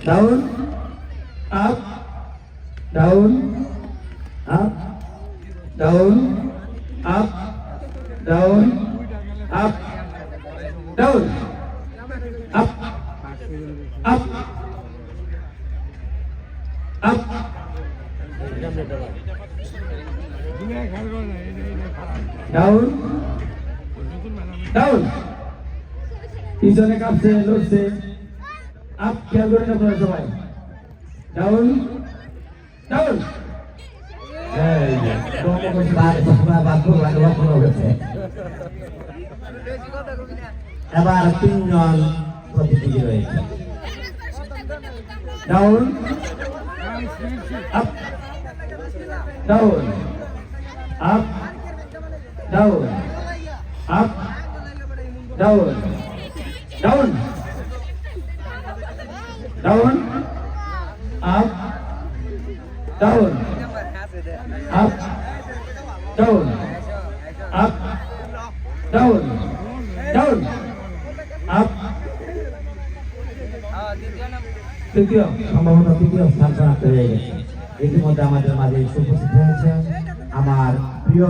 down up down up down up down up down up up up down down পিছনে কাঁপছে লড়ছে up খেয়াল করেন আপনারা সবাই ডাউন ডাউন এবার তিনজন প্রতিযোগী রয়েছে down up down up down up down down down up down up down up down down up তৃতীয় সম্ভবত তৃতীয় স্থান প্রাপ্ত হয়ে গেছে ইতিমধ্যে আমাদের মাঝে উপস্থিত হয়েছে আমার প্রিয়